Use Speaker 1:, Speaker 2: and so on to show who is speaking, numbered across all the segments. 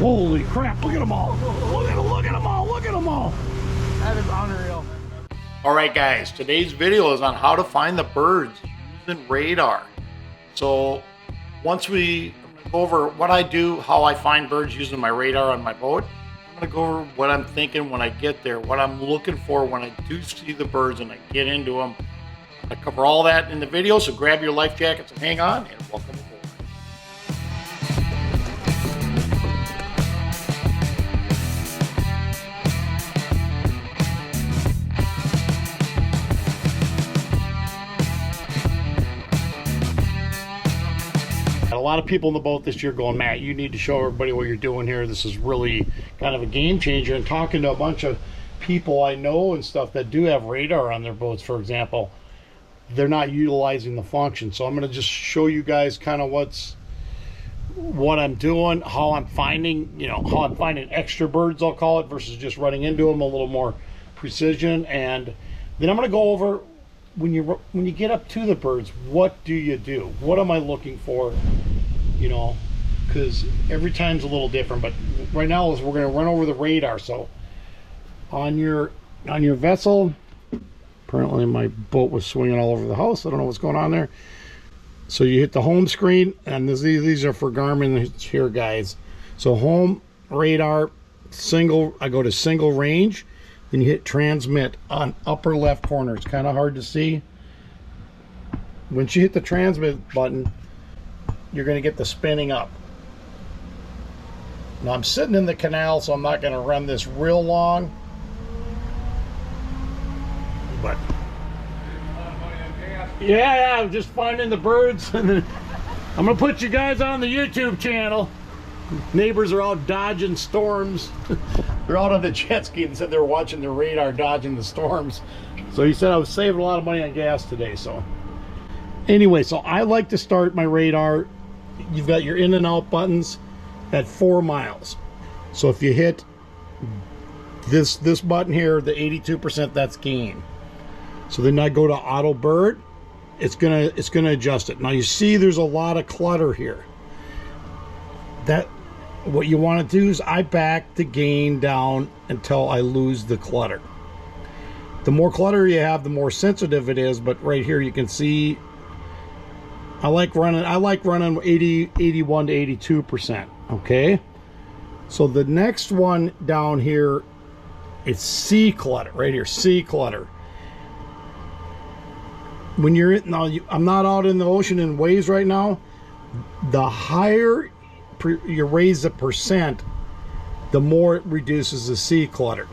Speaker 1: Holy crap, look at them all. Look at them all, look at them all.
Speaker 2: That is unreal.
Speaker 1: All right, guys, today's video is on how to find the birds using radar. So once we go over what I do, how I find birds using my radar on my boat, I'm gonna go over what I'm thinking when I get there, what I'm looking for when I do see the birds and I get into them. I cover all that in the video, so grab your life jackets and hang on, and welcome aboard. A lot of people in the boat this year going, Matt, you need to show everybody what you're doing here. This is really kind of a game changer. And talking to a bunch of people I know and stuff that do have radar on their boats, for example, they're not utilizing the function. So I'm going to just show you guys kind of what I'm doing, how I'm finding, how I'm finding extra birds, I'll call it, versus just running into them, a little more precision. And then I'm going to go over when you get up to the birds, what do you do? What am I looking for? Because every time's a little different. But right now is we're going to run over the radar. So on your vessel, apparently my boat was swinging all over the house. I don't know what's going on there. So you hit the home screen, and these are for Garmin here, guys. So home, radar, single. I go to single range. Then you hit transmit on upper left corner. It's kind of hard to see. Once you hit the transmit button, you're going to get the spinning up. Now I'm sitting in the canal, so I'm not going to run this real long. But yeah, I'm just finding the birds, and then I'm going to put you guys on the YouTube channel. Neighbors are out dodging storms. They're out on the jet ski and said they were watching the radar dodging the storms. So he said I was saving a lot of money on gas today. So anyway, so I like to start my radar. You've got your in and out buttons at 4 miles. So if you hit this button here, the 82%, that's gain. So then I go to auto bird. It's gonna adjust it. Now you see there's a lot of clutter here. What you want to do is I back the gain down until I lose the clutter. The more clutter you have, the more sensitive it is. But right here you can see I like running 81 to 82%. Okay, so the next one down here is C clutter. Right here, C clutter. When you're in now, I'm not out in the ocean in waves right now. The higher you raise the percent, the more it reduces the C clutter.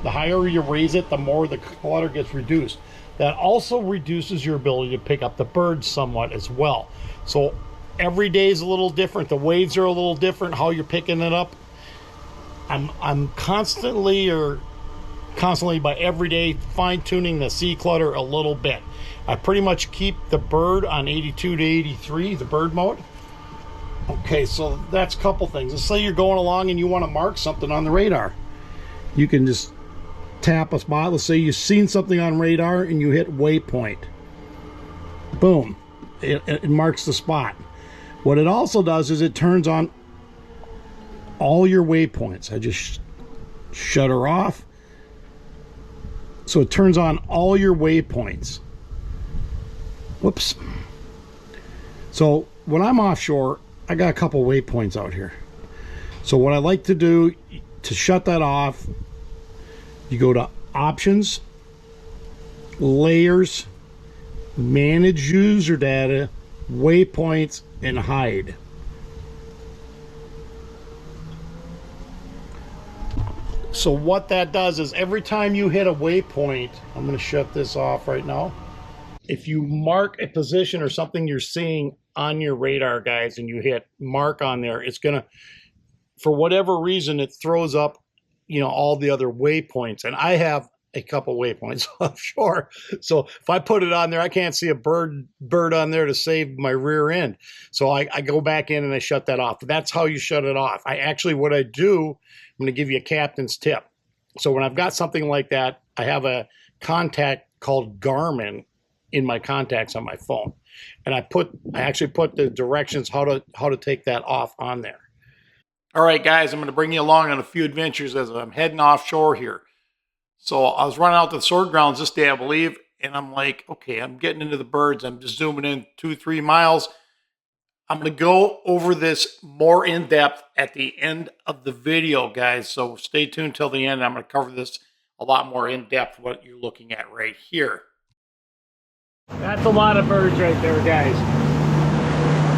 Speaker 1: The higher you raise it, the more the clutter gets reduced. That also reduces your ability to pick up the birds somewhat as well. So every day is a little different. The waves are a little different, how you're picking it up. I'm constantly by every day fine-tuning the C clutter a little bit. I pretty much keep the bird on 82 to 83, the bird mode. Okay, so that's a couple things. Let's say you're going along and you want to mark something on the radar. You can just tap a spot. Let's say you've seen something on radar and you hit waypoint. Boom. It marks the spot. What it also does is it turns on all your waypoints. I just shut her off. So it turns on all your waypoints. Whoops. So when I'm offshore, I got a couple waypoints out here. So what I like to do to shut that off, you go to options, layers, manage user data, waypoints, and hide. So what that does is every time you hit a waypoint, I'm going to shut this off right now. If you mark a position or something you're seeing on your radar, guys, and you hit mark on there, it's gonna, for whatever reason, it throws up all the other waypoints. And I have a couple waypoints offshore, so if I put it on there, I can't see a bird on there to save my rear end. So I go back in and I shut that off. That's how you shut it off. What I do, I'm going to give you a captain's tip. So when I've got something like that, I have a contact called Garmin in my contacts on my phone, and I actually put the directions how to take that off on there. All right, guys, I'm going to bring you along on a few adventures as I'm heading offshore here. So I was running out to the sword grounds this day, I believe, and I'm like, okay, I'm getting into the birds. I'm just zooming in 2-3 miles. I'm going to go over this more in depth at the end of the video, guys. So stay tuned till the end. I'm going to cover this a lot more in depth, what you're looking at right here. That's a lot of birds right there, guys.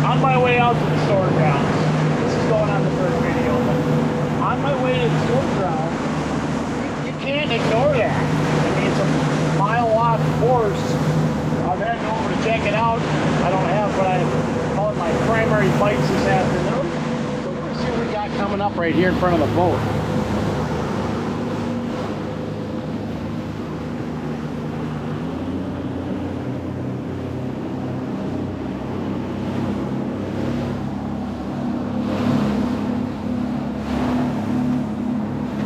Speaker 1: On my way out to the sword grounds. This is going on the first video, but on my way to the sword grounds, you can't ignore that. I mean, it's a mile-off course. I'm heading over to check it out. I don't have what I call my primary bites this afternoon. So we're going to see what we got coming up right here in front of the boat.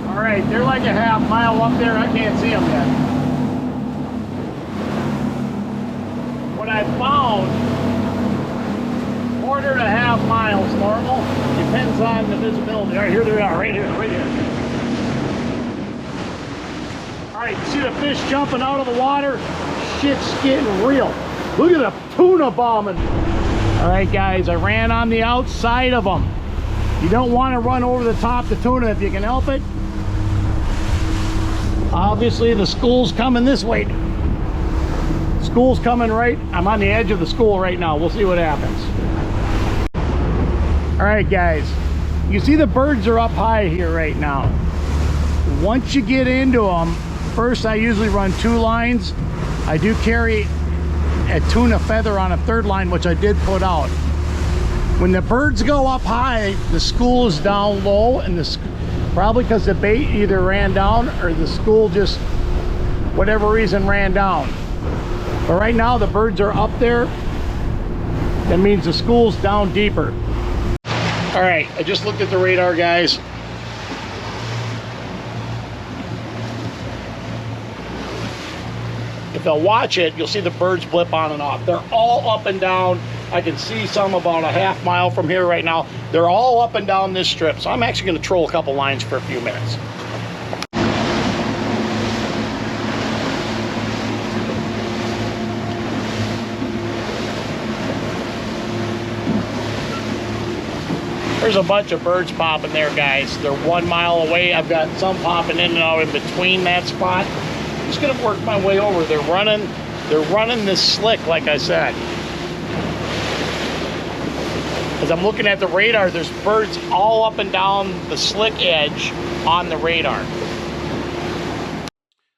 Speaker 1: Alright, they're like a half mile up there. I can't see them yet. What I found, 1.5 miles normal. Depends on the visibility. Alright, here they are, right here, right here. Alright, see the fish jumping out of the water? Shit's getting real. Look at the tuna bombing. Alright guys, I ran on the outside of them. You don't want to run over the top of the tuna if you can help it. Obviously the school's coming this way. School's coming right. I'm on the edge of the school right now. We'll see what happens. All right, guys. You see the birds are up high here right now. Once you get into them, first I usually run 2 lines. I do carry a tuna feather on a 3rd line, which I did put out. When the birds go up high, the school is down low, and probably because the bait either ran down or the school just, whatever reason, ran down. But right now the birds are up there. That means the school's down deeper. All right, I just looked at the radar, guys. If they'll watch it, you'll see the birds blip on and off. They're all up and down. I can see some about a half mile from here right now. They're all up and down this strip. So I'm actually going to troll a couple lines for a few minutes. There's a bunch of birds popping there, guys. They're 1 mile away. I've got some popping in and out in between that spot. I'm just going to work my way over. They're running this slick, like I said. As I'm looking at the radar, there's birds all up and down the slick edge on the radar.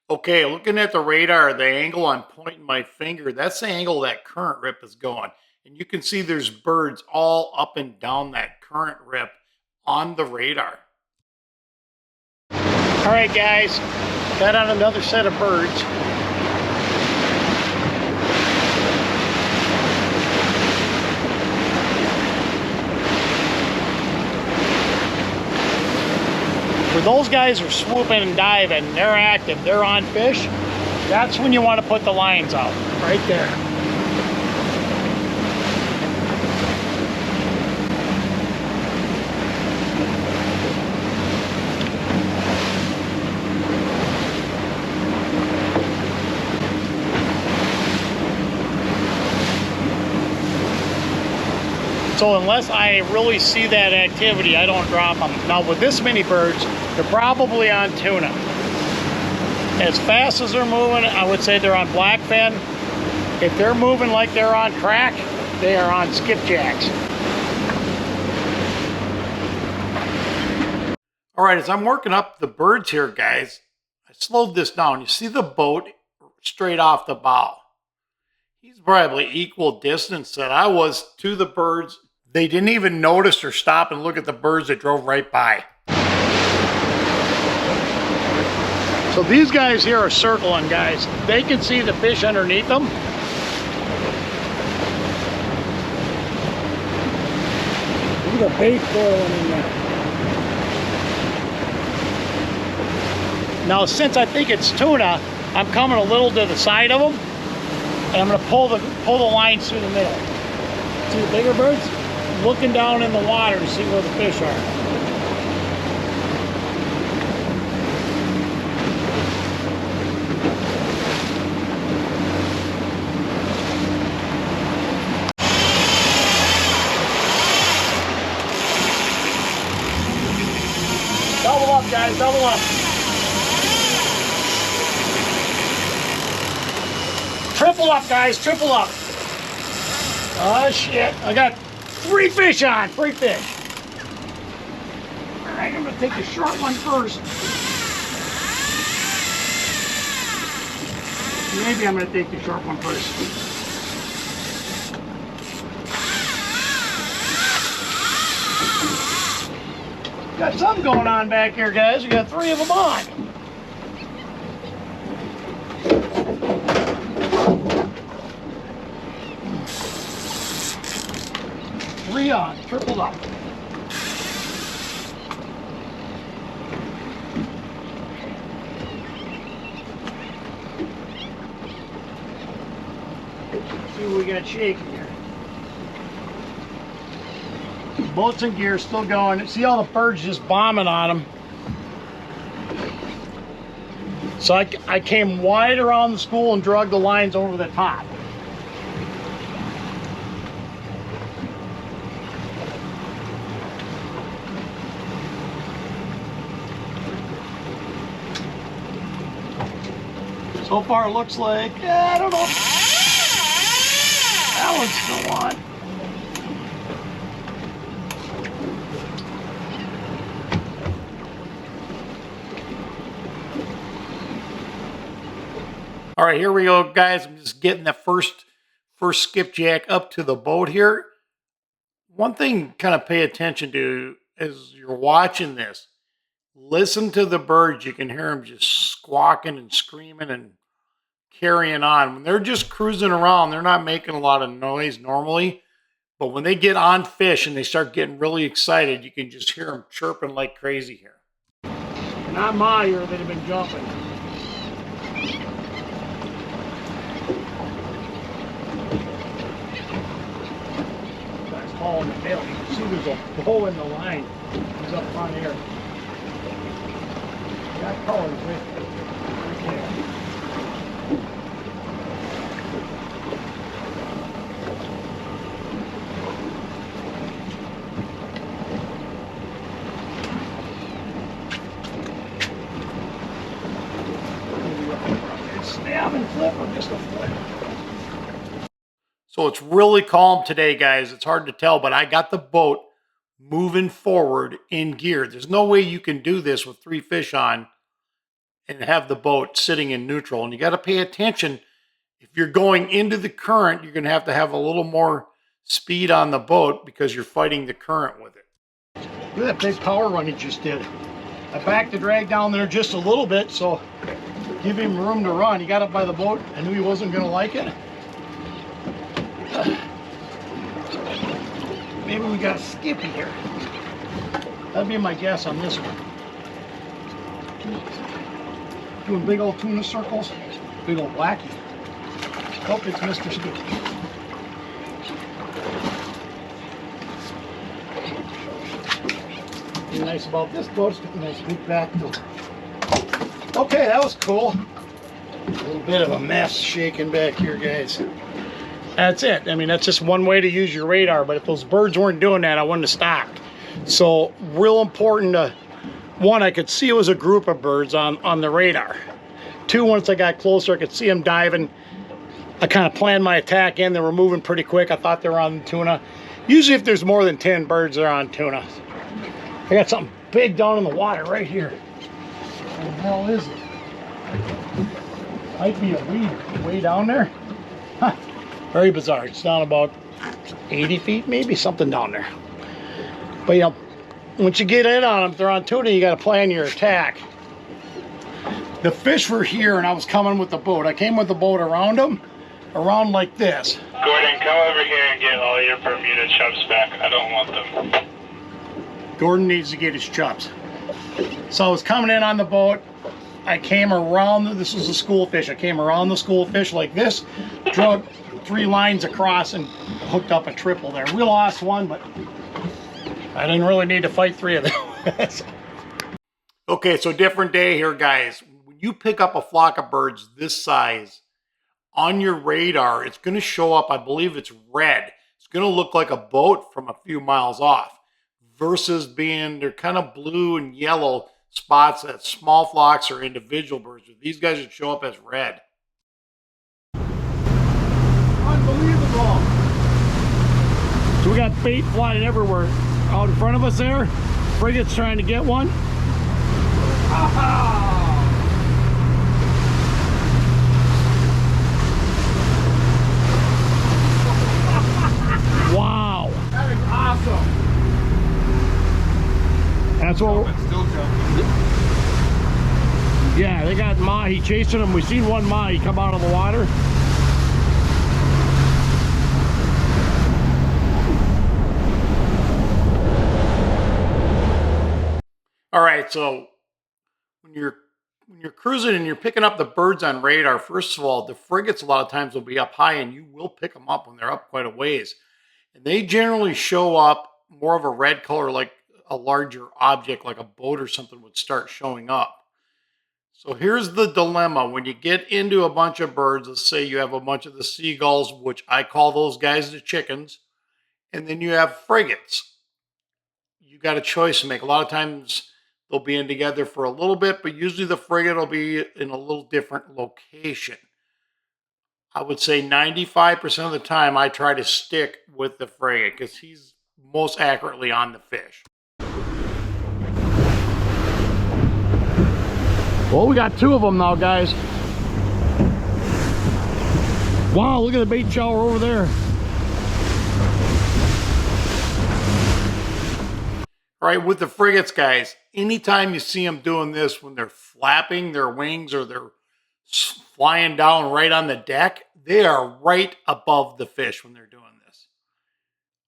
Speaker 1: Okay, looking at the radar, the angle I'm pointing my finger, that's the angle that current rip is going. And you can see there's birds all up and down that current rip on the radar. All right, guys, got on another set of birds. Where those guys are swooping and diving, they're active, they're on fish, that's when you want to put the lines out, right there. So unless I really see that activity, I don't drop them. Now with this many birds, they're probably on tuna. As fast as they're moving, I would say they're on blackfin. If they're moving like they're on crack, they are on skipjacks. All right, as I'm working up the birds here, guys, I slowed this down. You see the boat straight off the bow. He's probably equal distance that I was to the birds. They didn't even notice or stop and look at the birds that drove right by. So these guys here are circling, guys. They can see the fish underneath them. Look at the bait boiling in there. Now, since I think it's tuna, I'm coming a little to the side of them, and I'm going to pull the lines through the middle. See the bigger birds? Looking down in the water to see where the fish are. guys, double up. Triple up, guys, triple up. Oh shit, I got 3 fish on, 3 fish. All right, I'm gonna take the short one first. Maybe I'm gonna take the short one first. Got something going on back here, guys. We got 3 of them on. Three on, tripled up. See what we got shaking here. Boats and gear still going. See all the birds just bombing on them. So I came wide around the school and drug the lines over the top. So far it looks like, I don't know. That one's still on. All right, here we go, guys. I'm just getting the first skipjack up to the boat here. One thing kind of pay attention to as you're watching this. Listen to the birds. You can hear them just squawking and screaming and carrying on. When they're just cruising around, they're not making a lot of noise normally. But when they get on fish and they start getting really excited, you can just hear them chirping like crazy here. Not Mylar that have been jumping. That's hauling the tail. You can see there's a bow in the line. He's up front here. That color's with it. Right there. Snap and flip or just a flip. So it's really calm today, guys. It's hard to tell, but I got the boat moving forward in gear. There's no way you can do this with 3 fish on and have the boat sitting in neutral. And you got to pay attention. If you're going into the current, you're going to have a little more speed on the boat because you're fighting the current with it. Look at that big power run he just did. I backed the drag down there just a little bit, so give him room to run. He got up by the boat. I knew he wasn't going to like it. Maybe we got a skippy here. That'd be my guess on this one. Doing big old tuna circles. Big old wacky. Oh, it's Mr. Skippy. What's nice about this boat is a nice big back door. Okay, that was cool. A little bit of a mess shaking back here, guys. That's it. I mean, that's just one way to use your radar, but if those birds weren't doing that, I wouldn't have stopped. So, real important to, one, I could see it was a group of birds on the radar. 2, once I got closer, I could see them diving. I kind of planned my attack in. They were moving pretty quick. I thought they were on tuna. Usually if there's more than 10 birds, they're on tuna. I got something big down in the water right here. What the hell is it? Might be a weed way down there. Huh. Very bizarre. It's down about 80 feet, maybe, something down there. But you know, once you get in on them, if they're on tuna, you got to plan your attack. The fish were here, and I was coming with the boat. I came with the boat around them, around like this.
Speaker 3: Gordon, come over here and get all your Bermuda chubs back. I don't want them.
Speaker 1: Gordon needs to get his chubs. So I was coming in on the boat. I came around, this was a school fish. I came around the school fish like this, drug 3 lines across and hooked up a triple there. We lost one, but I didn't really need to fight 3 of them. Okay, so different day here, guys. When you pick up a flock of birds this size on your radar, it's going to show up, I believe it's red. It's going to look like a boat from a few miles off versus being, they're kind of blue and yellow. spots as small flocks or individual birds. These guys would show up as red. Unbelievable.
Speaker 2: So we got bait flying everywhere. Out in front of us there, frigate's trying to get one. Wow.
Speaker 1: That is awesome.
Speaker 2: That's what
Speaker 4: It's still jumping.
Speaker 2: yeah, they got Mahi chasing them. We seen one Mahi come out of the water.
Speaker 1: All right, so when you're cruising and you're picking up the birds on radar, first of all, the frigates a lot of times will be up high, and you will pick them up when they're up quite a ways. And they generally show up more of a red color, like a larger object, like a boat or something would start showing up. So here's the dilemma. When you get into a bunch of birds, let's say you have a bunch of the seagulls, which I call those guys the chickens, and then you have frigates. You got a choice to make. A lot of times they'll be in together for a little bit, but usually the frigate will be in a little different location. I would say 95% of the time I try to stick with the frigate because he's most accurately on the fish.
Speaker 2: Well, we got two of them now, guys. Wow, look at the bait shower over there.
Speaker 1: All right, with the frigates, guys, anytime you see them doing this, when they're flapping their wings or they're flying down right on the deck, they are right above the fish when they're doing this.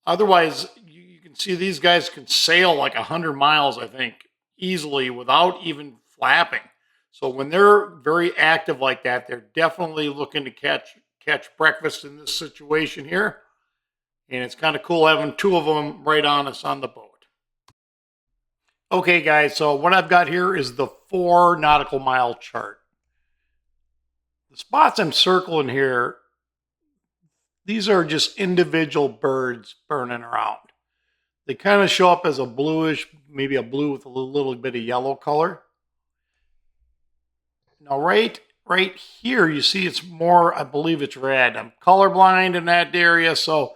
Speaker 1: Otherwise, you can see these guys can sail like 100 miles, I think, easily without even flapping. So when they're very active like that, they're definitely looking to catch breakfast in this situation here. And it's kind of cool having two of them right on us on the boat. Okay, guys, so what I've got here is the 4 nautical mile chart. The spots I'm circling here, these are just individual birds burning around. They kind of show up as a bluish, maybe a blue with a little bit of yellow color. Now, right here, you see it's more, I believe it's red. I'm colorblind in that area, so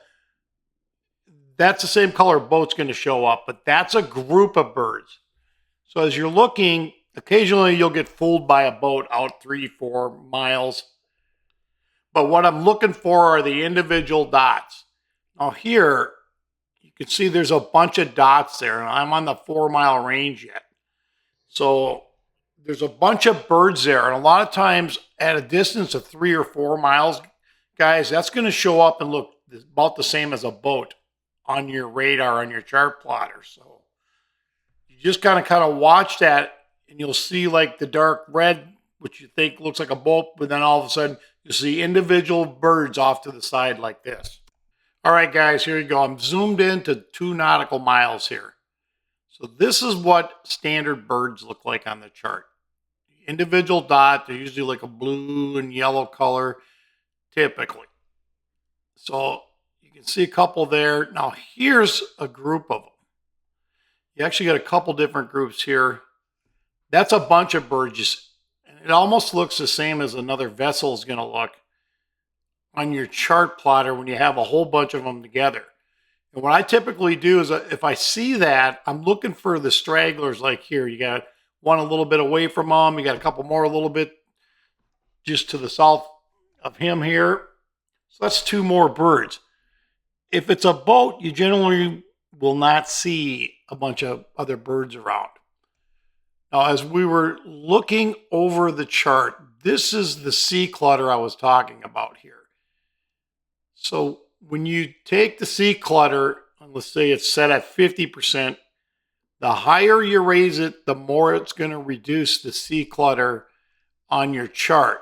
Speaker 1: that's the same color boat's going to show up, but that's a group of birds. So as you're looking, occasionally you'll get fooled by a boat out 3-4 miles. But what I'm looking for are the individual dots. Now here, you can see there's a bunch of dots there, and I'm on the 4-mile range yet. So there's a bunch of birds there, and a lot of times at a distance of 3 or 4 miles, guys, that's going to show up and look about the same as a boat on your radar, on your chart plotter. So you just kind of watch that, and you'll see like the dark red, which you think looks like a boat, but then all of a sudden you see individual birds off to the side like this. All right, guys, here you go. I'm zoomed into 2 nautical miles here. So this is what standard birds look like on the chart. Individual dot, they're usually like a blue and yellow color, typically. So you can see a couple there. Now here's a group of them. You actually got a couple different groups here. That's a bunch of birds. And it almost looks the same as another vessel is going to look on your chart plotter when you have a whole bunch of them together. And what I typically do is if I see that, I'm looking for the stragglers like here. You got one a little bit away from them. You got a couple more a little bit just to the south of him here. So that's 2 more birds. If it's a boat, you generally will not see a bunch of other birds around. Now, as we were looking over the chart, this is the sea clutter I was talking about here. So when you take the sea clutter, and let's say it's set at 50%, the higher you raise it, the more it's going to reduce the sea clutter on your chart.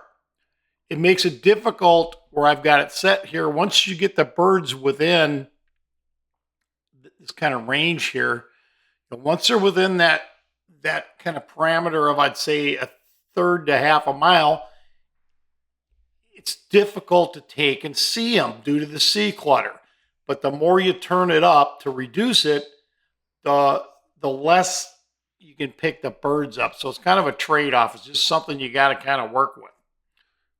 Speaker 1: It makes it difficult where I've got it set here. Once you get the birds within this kind of range here, and once they're within that kind of parameter of, I'd say, 1/3 to 1/2 mile, it's difficult to take and see them due to the sea clutter. But the more you turn it up to reduce it, the less you can pick the birds up. So it's kind of a trade-off. It's just something you got to kind of work with.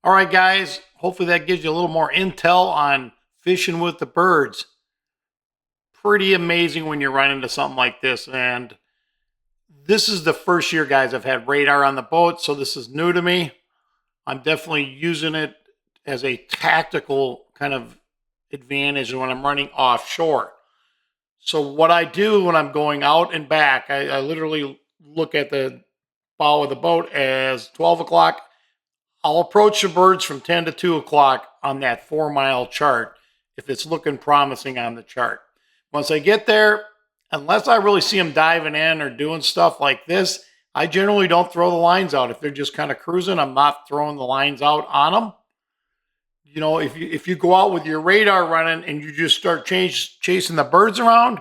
Speaker 1: All right, guys. Hopefully that gives you a little more intel on fishing with the birds. Pretty amazing when you run into something like this. And this is the first year, guys, I've had radar on the boat, so this is new to me. I'm definitely using it as a tactical kind of advantage when I'm running offshore. So what I do when I'm going out and back, I literally look at the bow of the boat as 12 o'clock. I'll approach the birds from 10 to 2 o'clock on that 4-mile chart if it's looking promising on the chart. Once I get there, unless I really see them diving in or doing stuff like this, I generally don't throw the lines out. If they're just kind of cruising, I'm not throwing the lines out on them. You know, if you go out with your radar running and you just start chasing the birds around,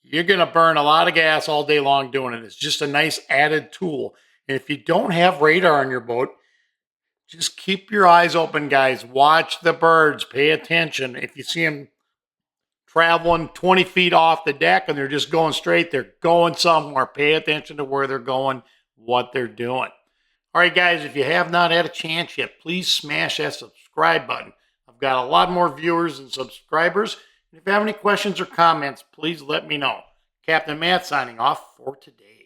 Speaker 1: you're going to burn a lot of gas all day long doing it. It's just a nice added tool. And if you don't have radar on your boat, just keep your eyes open, guys. Watch the birds. Pay attention. If you see them traveling 20 feet off the deck and they're just going straight, they're going somewhere. Pay attention to where they're going, what they're doing. All right, guys, if you have not had a chance yet, please smash that subscribe button. I've got a lot more viewers and subscribers. And if you have any questions or comments, please let me know. Captain Matt signing off for today.